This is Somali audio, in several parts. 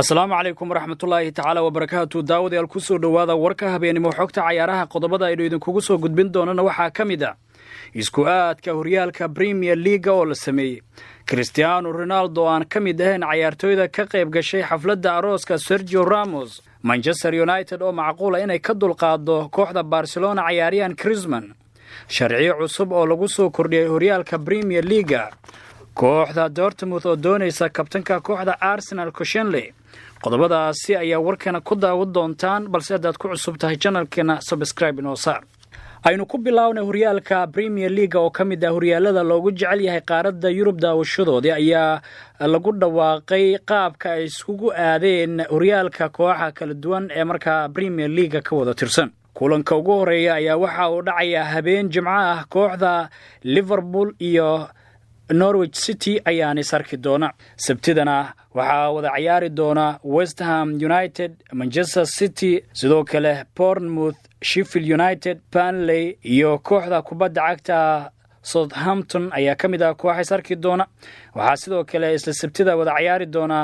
asalaamu calaykum waraxmatullaahi tacaala wabarakaatu daawadayaal ku soo dhowaada warka habeenimo xogta cayaaraha qodobada aynu idinkugu soo gudbin doonana waxaa ka mid ah isku aadka horyaalka Premier League oo la sameeyey Cristiano Ronaldo aan ka mid ahayn cayaartooyda ka qayb gashay xafladda arooska Sergio Ramos Manchester United oo macquula inay ka dulqaado kooxda Barcelona cayaaryahan Griezmann sharci cusub oo lagu soo kordhiyay horyaalka Premier League kooxda Dortmund oo doonaysa kabtanka kooxda Arsenal Koscielny qodobadaasi ayaa warkana ku daawad doontaan balse haddaad ku cusub tahay channelkeena subscribe inoo saar aynu ku bilaabnay horyaalka Premier League oo ka mid ah horyaalada loogu jecel yahay qaaradda Yurub daawashadoodii ayaa lagu dhawaaqay qaabka ay isugu aadeen horyaalka kooxaha kala duwan ee markaa Premier League ka wada tirsan kulanka ugu horeeya ayaa waxa uu dhacayaa habeen Jimco ah kooxda Liverpool iyo Norwich City ayaana sarki doona sabtidana waxaa wada ciyaari doona West Ham United Manchester City sidoo kale Bournemouth Sheffield United Burnley iyo kooxda kubadda cagta Southampton ayaa ka mid ah kooxay sarki doona waxaa sidoo kale isla sabtida wada ciyaari doona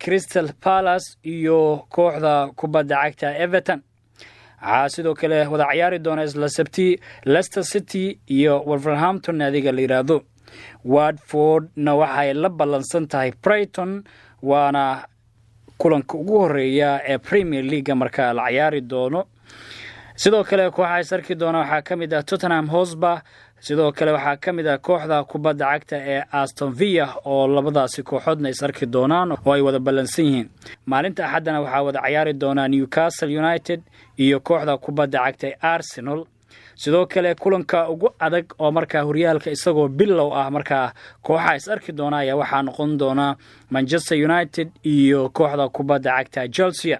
Crystal Palace iyo kooxda kubadda cagta Everton waxaa sidoo kale wada ciyaari doona isla sabti Leicester City iyo Wolverhampton naadiga la yiraahdo Watfordna waxay la ballansan tahay Brighton waana kulanka ugu horeeya ee Premier League marka la ciyaari doono sidoo kale kooxaha sarki doona waxaa ka mid ah Tottenham Hotspur sidoo kale waxaa ka mid ah kooxda kubadda cagta ee Aston Villa oo labadaasi kooxoodna ay sarki doonaan oo ay wada ballansan yihiin maalinta axadana waxaa wada ciyaari doona Newcastle United iyo kooxda kubadda cagta ee Arsenal sidoo kale kulanka ugu adag oo markaa horyaalka isagoo bilow ah markaa kooxaha is arki doona ayaa waxaa noqon doona Manchester United iyo kooxda kubadda cagta Chelsea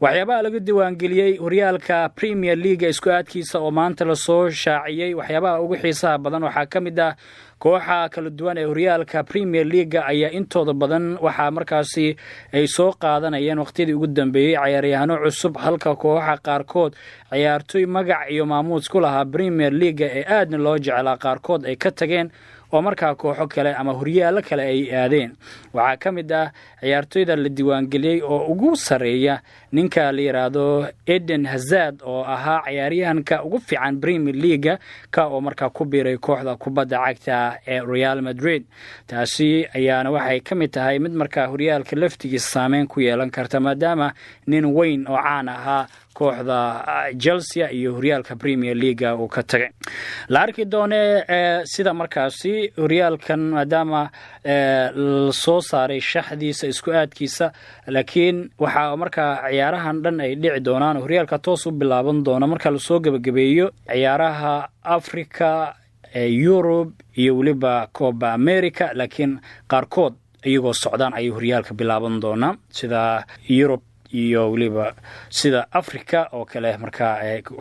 waxyaabaha laga diiwaangeliyay horyaalka Premier League isku aadkiisa oo maanta la soo shaaciyay waxyaabaha ugu xiisaha badan waxaa ka mid ah kooxaha kala duwan ee horyaalka Premier League ayaa intooda badan waxaa markaasi ay soo qaadanayeen waqtiyadii ugu dambeeyay ciyaaryahano cusub halka kooxaha qaarkood ciyaartoy magac iyo maamuus ku lahaa Premier League ee aadna loo jeclaa qaarkood ay ka tageen oo markaa kooxo kale ama horyaalo kale ay aadeen waxaa ka mid ah ciyaartoyda la diiwaangeliyay oo ugu sareeya ninka la yiraahdo Eden Hazard oo ahaa ciyaaryahanka ugu fiican Premier League ka oo markaa ku biiray kooxda kubadda cagta ee Real Madrid taasi ayaana waxay ka mid tahay mid markaa horyaalka laftigiisa saameyn ku yeelan karta maadaama nin weyn oo caan ahaa kooxda Chelsea iyo horyaalka Premier League oo ka tagay la arki doone sida markaasi horyaalkan maadaama soo saaray shaxdiisa isku aadkiisa laakiin waxa markaa ciyaarahan dhan ay dhici doonaan horyaalka toos u bilaaban doona marka la soo gabagabeeyo ciyaaraha Africa Europe iyo waliba Copa America laakiin qaarkood iyagoo socdaan ay horyaalka bilaaban doona sida Europe iyo waliba sida Africa oo kale marka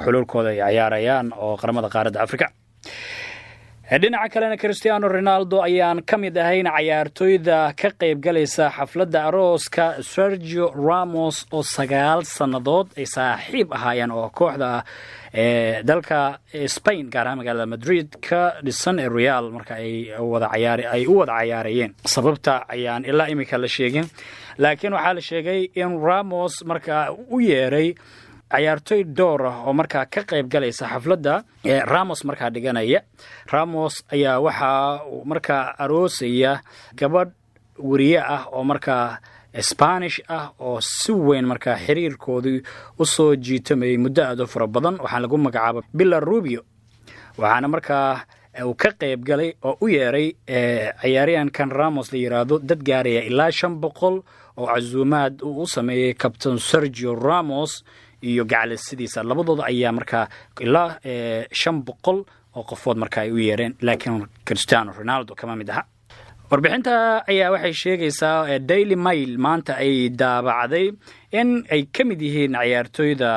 xululkooda ay ciyaarayaan oo qaramada qaaradda Africa dhinaca kalena Cristiano Ronaldo ayaan ka mid ahayn ciyaartooyda ka qayb galaysa xafladda arooska Sergio Ramos oo 9 sanadood ay saaxiib ahaayeen oo kooxda dalka Spain gaar ahaan magaalada Madrid ka dhisan ee Real marka ay u wada ciyaarayeen sababta ayaan ilaa imika la sheegin laakiin waxaa la sheegay in Ramos marka u yeeray ciyaartoy door ah oo markaa ka qayb galaysa xafladda Ramos markaa dhiganaya Ramos ayaa waxa markaa aroosaya gabadh wariye ah oo markaa Spanish ah oo si weyn markaa xiriirkoodu u soo jiitamay muddo aad u fara badan waxaan lagu magacaabay Pilar Rubio waxaana markaa uu ka qayb galay oo u yeeray ciyaaryahankan Ramos la yiraahdo dad gaaraya ilaa 500 oo casuumaad u sameeyay Captain Sergio Ramos iyo gacalisidiisa labadooda ayaa markaa ilaa 500 oo qofood markaa ay u yeereen laakiin Cristiano Ronaldo kama mid aha warbixinta ayaa waxay sheegaysaa Daily Mail maanta ay daabacday in ay ka mid yihiin ciyaartooyda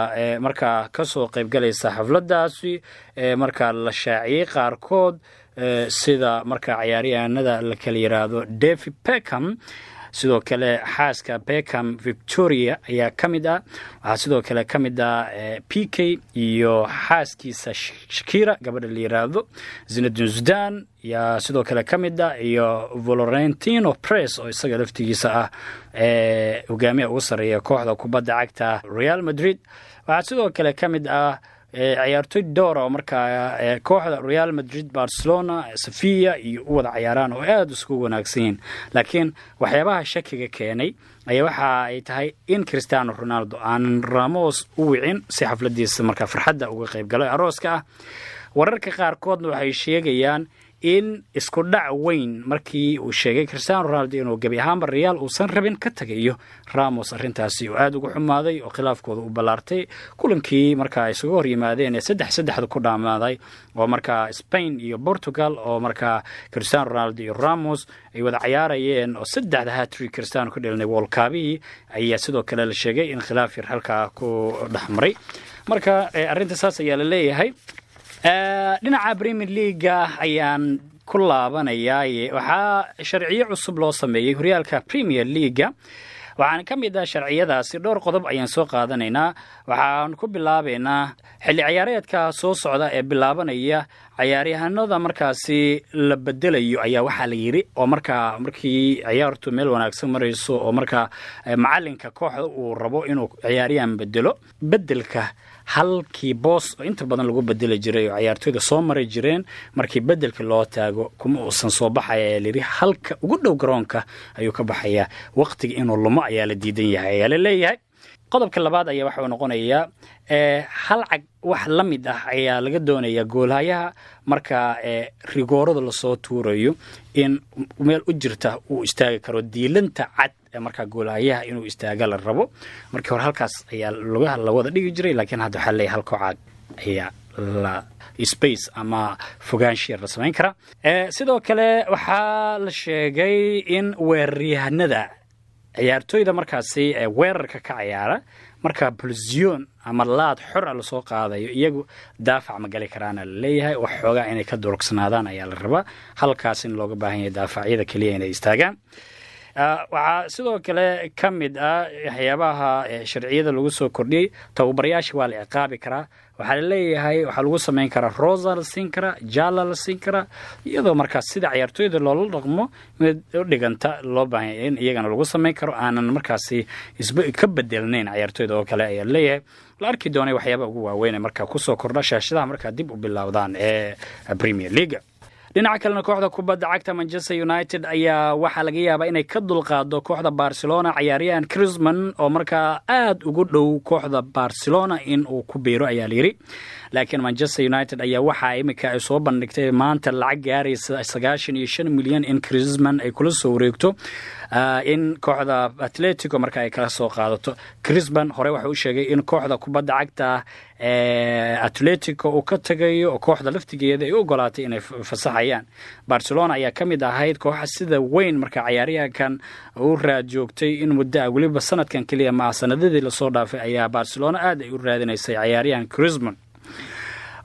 markaa ka soo qayb galaysa xafladdaasi markaa la shaaciyay qaarkood sida markaa ciyaaryahanada la kala yiraahdo David Beckham sidoo kale xaaska Beckham Victoria ayaa ka mid ah. waxaa sidoo kale ka mid ah PK iyo xaaskiisa Shakira gabadha la yiraahdo Zinedine Zidane yaa sidoo kale ka mid ah iyo Florentino Perez oo isaga laftigiisa ah hogaamiyaha ugu sareeya kooxda kubadda cagta Real Madrid. waxaa sidoo kale ka mid ah ciyaartoy door oo markaa kooxda Real Madrid, Barcelona, Sevilla iyo u wada ciyaaraan oo aad isku wanaagsan yihiin. laakiin waxyaabaha shakiga keenay ayaa waxa ay tahay in Cristiano Ronaldo aan Ramos u wicin si xafladiisa markaa farxadda uga qayb galo arooska ah. wararka qaarkoodna waxay sheegayaan in isku dhac weyn markii uu sheegay Cristiano Ronaldo inuu gabi ahaanba Real uusan rabin ka tagayo Ramos, arrintaasi oo aad ugu xumaaday oo khilaafkooda u balaartay kulankii markaa ay isugu hor yimaadeen 3-3 ku dhaamaaday oo markaa Spain iyo Portugal oo markaa Cristiano Ronaldo iyo Ramos ay wada ciyaarayeen oo 3 hat-trick Cristiano ku dheelnay World Cup ayaa sidoo kale la sheegay in khilaaf yar halka ku dhaxmaray. marka arrintaas ayaa la leeyahay. dhinaca Premier League ayaan ku laabanayaa. waxaa sharciyo cusub loo sameeyay horyaalka Premier League. waxaan ka mid ah sharciyadaasi dhowr qodob ayaan soo qaadanaynaa. waxaan ku bilaabaynaa xilli ciyaareedka soo socda ee bilaabanaya ciyaaryahanada markaasi la bedelayo ayaa waxaa la yiri oo markii ciyaartu meel wanaagsan marayso oo markaa macalinka kooxda uu rabo inuu ciyaaryahan bedelka halkii boos oo inta badan lagu bedeli jiray oo ciyaartoyda soo maray jireen markii bedelka loo taago kuma uusan soo baxaya liri halka ugu dhow garoonka ayuu ka baxaya waqtiga inuu lumo ayaa la diidan yahay ayaa la leeyahay. qodobka labaad ayaa waxa uu noqonayaa hal cag wax la mid ah ayaa laga doonayaa goolhayaha marka rigoorada la soo tuurayo in meel u jirta uu istaagi karo diilanta cad marka goolhayaha inuu istaaga la rabo. markii hore halkaas ayaa lugaha la wada dhigi jiray laakiin hadda waxa leeyahay halka cag ayaa la space ama fogaanshiya la samayn kara. sidoo kale waxaa la sheegay in weeraryahanada ciyaartoyda markaasi weerarka ka ciyaara marka pulsion ama laad xor ah la soo qaadayo iyagu daafac ma gali karaan la leeyahay wax xoogaa inay ka durugsanaadaan ayaa la rabaa halkaas in looga baahan yahay daafacyada kaliya inay istaagaan. waxaa sidoo kale ka mid ah waxyaabaha sharciyada lagu soo kordhiyey tababarayaasha waa la ciqaabi karaa. waxaa la leeyahay waxaa lagu samayn karaa rosa la siin karaa, jala la siin karaa iyadoo markaas sida ciyaartoyda loola dhaqmo mid u dhiganta loo baahan yahay in iyagana lagu samayn karo aanan markaasi ka bedelnayn ciyaartoyda oo kale ayaa leeyahay. la arki doonay waxyaaba ugu waaweyn markaa kusoo kordha shaashadaha markaa dib u bilowdaan ee Premier League. dhinaca kalena kooxda kubadda cagta Manchester United ayaa waxaa laga yaabaa inay ka dulqaado kooxda Barcelona ciyaaryahan Griezmann oo markaa aad ugu dhow kooxda Barcelona in uu ku biiro ayaa la yiri. laakiin Manchester United ayaa waxa imika ay soo bandhigtay maanta lacag gaaraysa 95 milyan in Griezmann ay kula soo wareegto in kooxda Atletico markaa ay kala soo qaadato. Griezmann hore waxa uu sheegay in kooxda kubadda cagta Atletico uu ka tagayo oo kooxda laftigeeda ay u ogolaatay inay fasaxayaan. Barcelona ayaa ka mid ahayd kooxda sida weyn markaa ciyaaryahankan uu raad joogtay in muddo waliba sanadkan kaliya ma sanadadii la soo dhaafay ayaa Barcelona aad ay u raadinaysay ciyaaryahan Griezmann.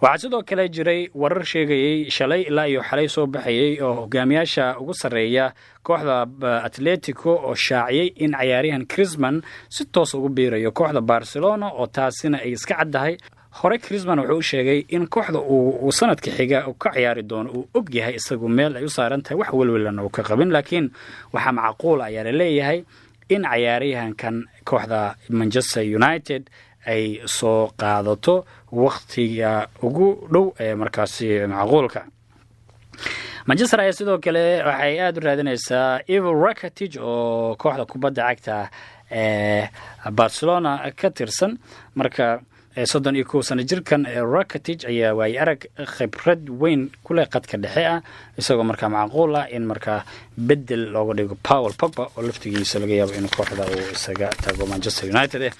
waxaa sidoo kale jiray warar sheegayay shalay ilaa iyo xalay soo baxayay oo hogaamiyaasha ugu sareeya kooxda Atletico oo shaaciyay in ciyaaryahan Griezmann si toos ugu biirayo kooxda Barcelona oo taasina ay iska caddahay. hore Griezmann wuxuu sheegay in kooxda uu sanadka xiga ka ciyaari doono uu og yahay isagu meel ay u saaran tahay wax walwalana uu ka qabin laakiin waxa macquul ah ayaa leeyahay in ciyaaryahankan kooxda Manchester United ay soo qaadato waqtiga ugu dhow ee markaasi macquulka. Manchester ayaa sidoo kale waxay aad u raadinaysaa Ivo Rakitic oo kooxda kubadda cagta Barcelona ka tirsan marka 31 sano jirkan Rakitic ayaa way arag khibrad weyn ku leh qadka dhexe ah isagoo markaa macquul ah in markaa bedel looga dhigo Paul Pogba oo laftigiisa laga yaabo in kooxda uu isaga tago Manchester United.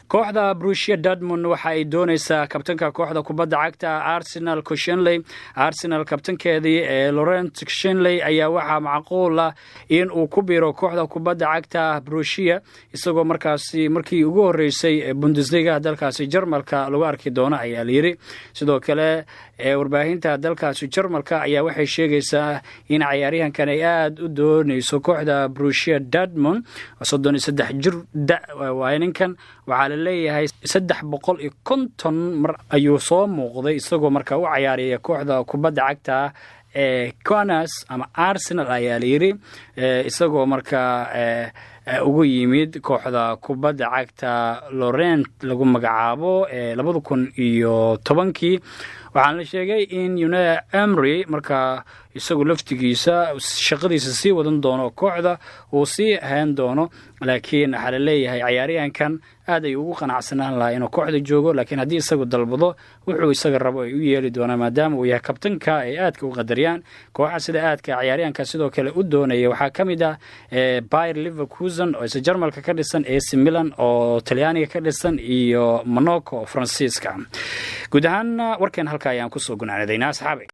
kooxda Borussia Dortmund waxa ay doonaysaa kabtanka kooxda kubadda cagta Arsenal Koscielny. Arsenal kabtankeedii Laurent Koscielny ayaa waxa macquul ah in uu ku biiro kooxda kubadda cagta Borussia isagoo markaasi markii ugu horeysay Bundesliga dalkaasi Jarmalka lagu arki doono ayaa la yiri. Sidoo kale warbaahinta dalkaasi Jarmalka ayaa waxay sheegaysaa in ciyaaryahankan ay aad u doonayso kooxda Borussia Dortmund 33 jir waa ninkan waxaa la leeyahay 350 mar ayuu soo muuqday isagoo markaa u ciyaaraya kooxda kubadda cagta Gunners ama Arsenal ayaa la yiri isagoo markaa ugu yimid kooxda kubadda cagta Laurent lagu magacaabo 2010 waxaan la sheegay in Unai Emery markaa isagu laftigiisa shaqadiisa sii wadan doono kooxda uu sii hayn doono laakiin waxa la leeyahay ciyaaryahankan aad ay ugu qanacsanaan lahaa inuu kooxda joogo laakiin haddii isagu dalbado wuxuu isaga rabo ay u yeeli doonaan maadaama uu yahay kabtanka ay aadka u qadariyaan kooxa sida aadka ciyaaryahanka sidoo kale u doonaya waxaa ka mid ah Bayer Leverkusen oo isa Jarmalka ka dhisan AC Milan oo Talyaaniga ka dhisan iyo Monaco oo Faransiiska guud ahaan warkan halka ayaan ku soo gunaanadeynaa asxaabi